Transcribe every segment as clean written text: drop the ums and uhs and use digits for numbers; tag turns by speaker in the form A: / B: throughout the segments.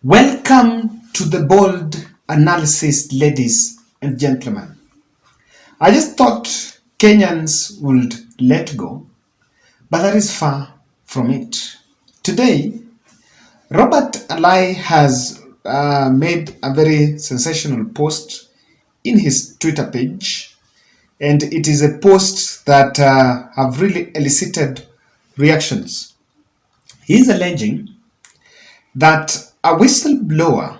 A: Welcome to the bold analysis, ladies and gentlemen. I just thought Kenyans would let go, but that is far from it. Today, Robert Alai has made a very sensational post in his Twitter page, and it is a post that have really elicited reactions. He is alleging that a whistleblower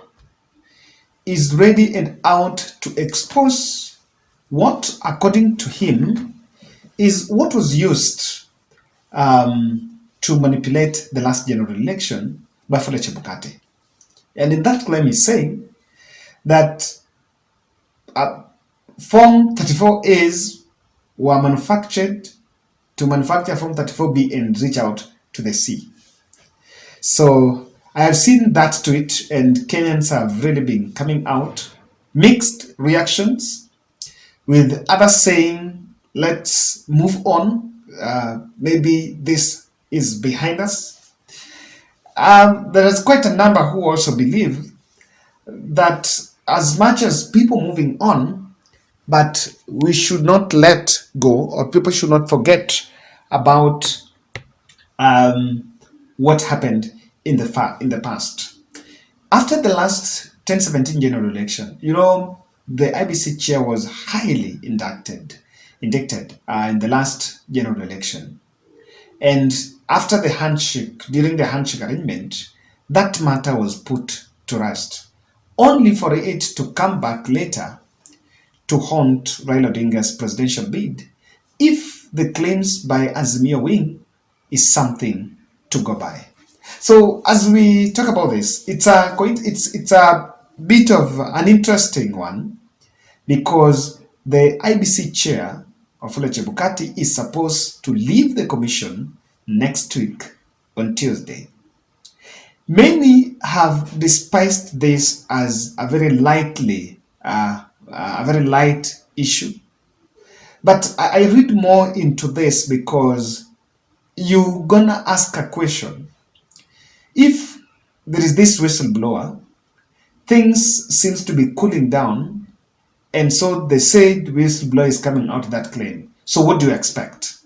A: is ready and out to expose what, according to him, is what was used to manipulate the last general election by Chebukati. And in that claim, he's saying that Form 34As were manufactured to manufacture Form 34B and reach out to the sea. So I have seen that tweet, and Kenyans have really been coming out, mixed reactions, with others saying, let's move on. Maybe this is behind us. There is quite a number who also believe that as much as people moving on, but we should not let go, or people should not forget about what happened in the past. After the last 2017 general election, the IBC chair was highly indicted in the last general election. And after the handshake, during the handshake arrangement, that matter was put to rest, only for it to come back later to haunt Raila Odinga's presidential bid if the claims by Azimio wing is something to go by. So as we talk about this, it's a bit of an interesting one, because the IBC chair of Chebukati is supposed to leave the commission next week on Tuesday. Many have despised this as a very light issue, but I read more into this because you're gonna ask a question. If there is this whistleblower, things seems to be cooling down, and so they said whistleblower is coming out of that claim. So what do you expect?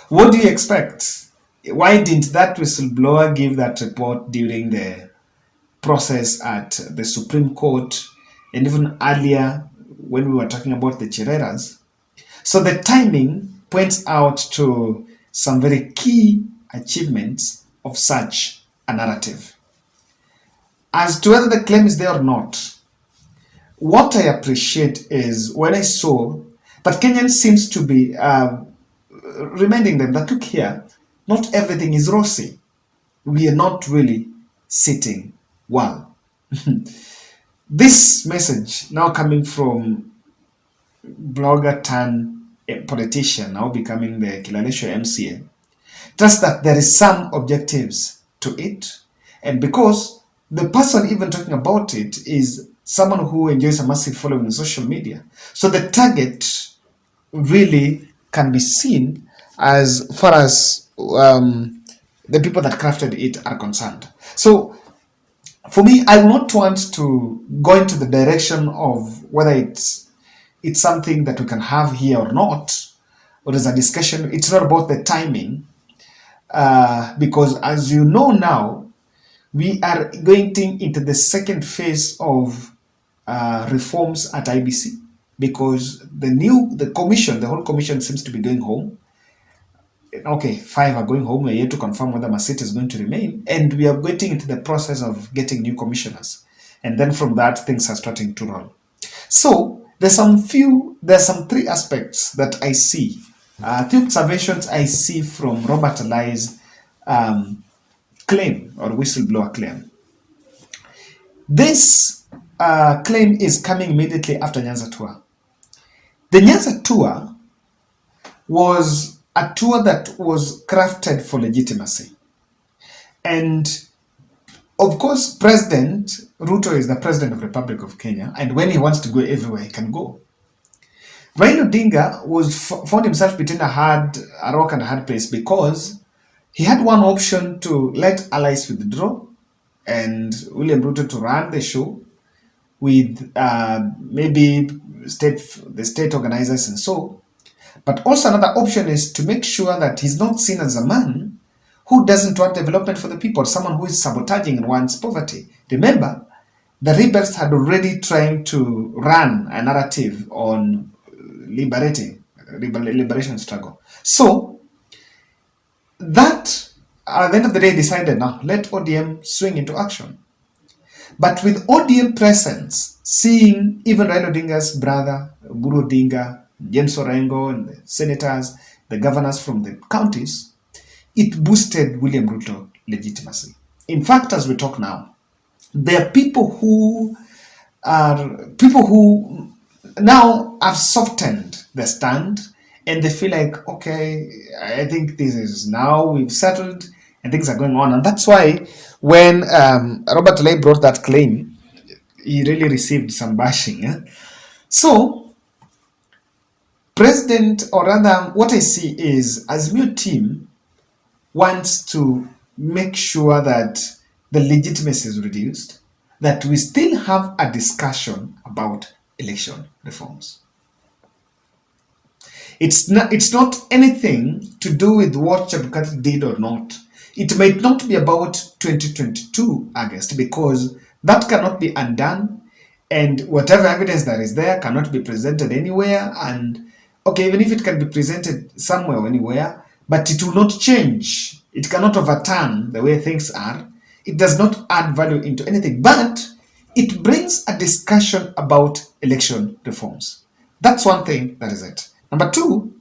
A: What do you expect? Why didn't that whistleblower give that report during the process at the Supreme Court, and even earlier when we were talking about the CHERERAs? So the timing points out to some very key achievements of such a narrative. As to whether the claim is there or not, what I appreciate is when I saw that Kenyans seems to be reminding them that, look here, not everything is rosy. We are not really sitting well. This message now coming from blogger turned politician, now becoming the Kilalesho MCA, just that there is some objectives to it, and because the person even talking about it is someone who enjoys a massive following on social media, so the target really can be seen as far as the people that crafted it are concerned. So for me, I will not want to go into the direction of whether it's something that we can have here or not, or there's a discussion. It's not about the timing, because as you know now, we are going into the second phase of reforms at IBC, because the whole commission seems to be going home. Okay, 5 are going home. We're yet to confirm whether Masita is going to remain, and we are getting into the process of getting new commissioners, and then from that things are starting to roll. So there's some 3 aspects that I see, 3 observations I see from Robert Alai's claim, or whistleblower claim. This claim is coming immediately after Nyanza tour. The Nyanza tour was a tour that was crafted for legitimacy. And of course, President Ruto is the President of the Republic of Kenya, and when he wants to go everywhere, he can go. Raila Odinga found himself between a rock and a hard place, because he had one option to let allies withdraw, and William Ruto to run the show with maybe the state organizers and so. But also another option is to make sure that he's not seen as a man who doesn't want development for the people, someone who is sabotaging and wants poverty. Remember, the rebels had already tried to run a narrative on liberation struggle. So that, at the end of the day, decided now let ODM swing into action. But with ODM presence, seeing even Raila Odinga's brother, Buru Odinga, James Orengo, and the senators, the governors from the counties, it boosted William Ruto legitimacy. In fact, as we talk now, there are people who now have softened their stand, and they feel like, okay, I think this is now we've settled and things are going on. And that's why when Robert Lay brought that claim, he really received some bashing. So, President, or rather, what I see is Azimio team wants to make sure that the legitimacy is reduced, that we still have a discussion about election reforms. It's not anything to do with what Chebukati did or not. It might not be about 2022 August, because that cannot be undone, and whatever evidence that is there cannot be presented anywhere. And okay, even if it can be presented somewhere or anywhere, but it will not change. It cannot overturn the way things are. It does not add value into anything, but it brings a discussion about election reforms. That's one thing, that is it. Number two,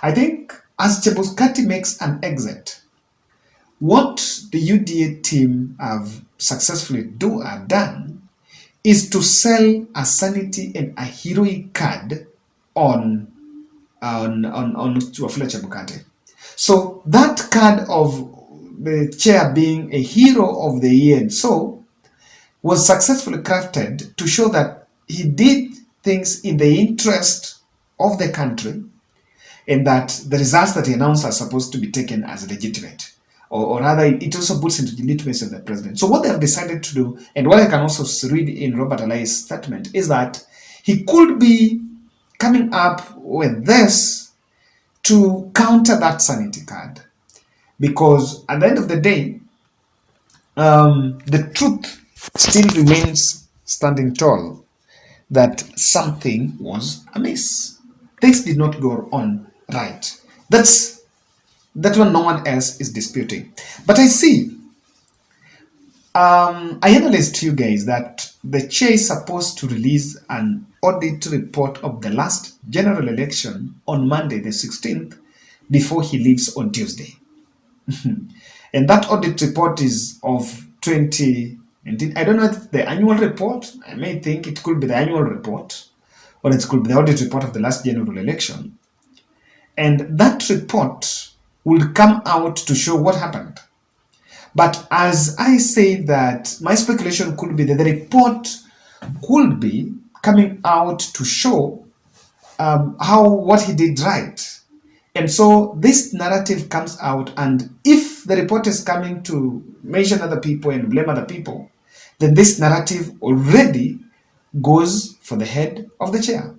A: I think as Chebukati makes an exit, what the UDA team have successfully done is to sell a sanity and a heroic card on Wafula Chebukati. So that card of the chair being a hero of the year and so was successfully crafted to show that he did things in the interest of the country, and that the results that he announced are supposed to be taken as legitimate. Or rather, it also puts into legitimacy of the president. So what they have decided to do, and what I can also read in Robert Alai's statement, is that he could be coming up with this to counter that sanity card. Because at the end of the day, the truth still remains standing tall that something was amiss. Things did not go on right. That one no one else is disputing. But I see, I analyzed to you guys that the chair is supposed to release an audit report of the last general election on Monday the 16th before he leaves on Tuesday. And that audit report is of 20. I don't know if it's the annual report. I may think it could be the annual report, or it could be the audit report of the last general election. And that report will come out to show what happened. But as I say that, my speculation could be that the report could be coming out to show what he did right. And so this narrative comes out, and if the report is coming to mention other people and blame other people, then this narrative already goes for the head of the chair.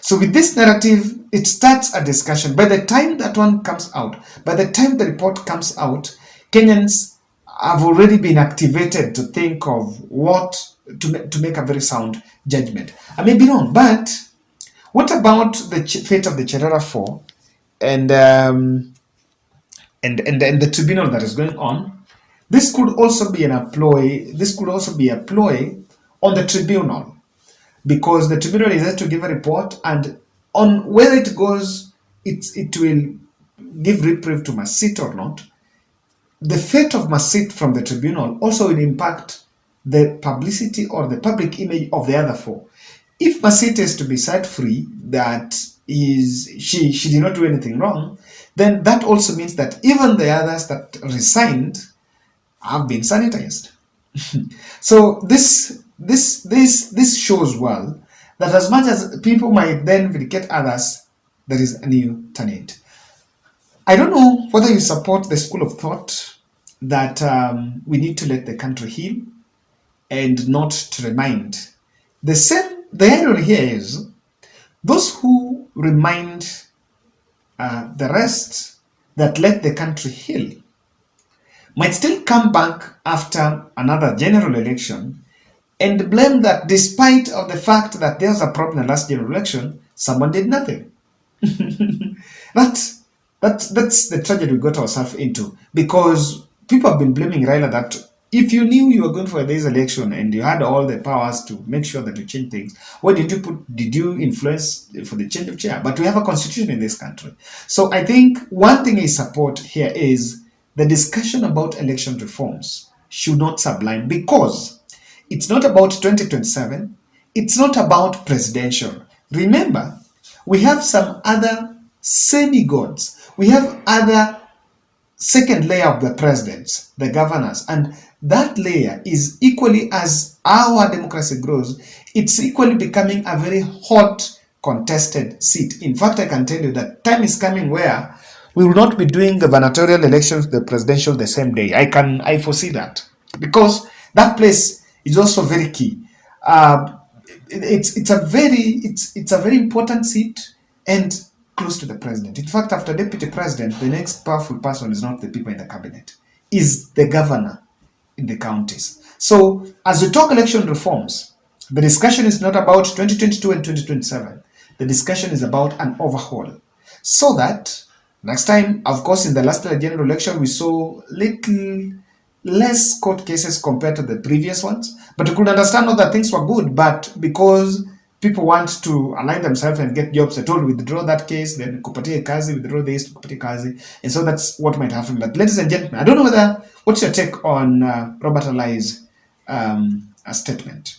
A: So with this narrative, it starts a discussion. By the time that one comes out, by the time the report comes out, Kenyans have already been activated to think of what to make a very sound judgment. I may be wrong, but what about the fate of the CHERERA 4 and the tribunal that is going on? This could also be a ploy on the tribunal, because the tribunal is there to give a report, and on whether it goes, it will give reprieve to Masit or not. The fate of Masit from the tribunal also will impact the publicity or the public image of the other four. If Masit is to be set free, that she did not do anything wrong, then that also means that even the others that resigned have been sanitized. So this shows well that as much as people might then vindicate others, there is a new tenant. I don't know whether you support the school of thought that we need to let the country heal and not to remind. The irony here is those who remind the rest that let the country heal might still come back after another general election and blame that despite of the fact that there was a problem in the last general election, someone did nothing. That, that's the tragedy we got ourselves into because people have been blaming Raila that if you knew you were going for this election and you had all the powers to make sure that you change things, what did you put? Did you influence for the change of chair? But we have a constitution in this country. So I think one thing I support here is the discussion about election reforms should not sublime because it's not about 2027, it's not about presidential. Remember, we have some other semi-gods. We have other second layer of the presidents, the governors, and that layer is equally as our democracy grows, it's equally becoming a very hot contested seat. In fact, I can tell you that time is coming where we will not be doing gubernatorial elections, the presidential the same day. I foresee that because that place is also very key. Uh, it's a very important seat and close to the president. In fact, after deputy president, the next powerful person is not the people in the cabinet, is the governor in the counties. So as we talk election reforms, the discussion is not about 2022 and 2027. The discussion is about an overhaul. So that next time, of course, in the last general election, we saw little less court cases compared to the previous ones. But we could understand all that things were good, but because people want to align themselves and get jobs, they told withdraw that case, then kupatia kazi, withdraw this, kupatia kazi. And so that's what might happen. But ladies and gentlemen, I don't know what's your take on Robert Alai's statement?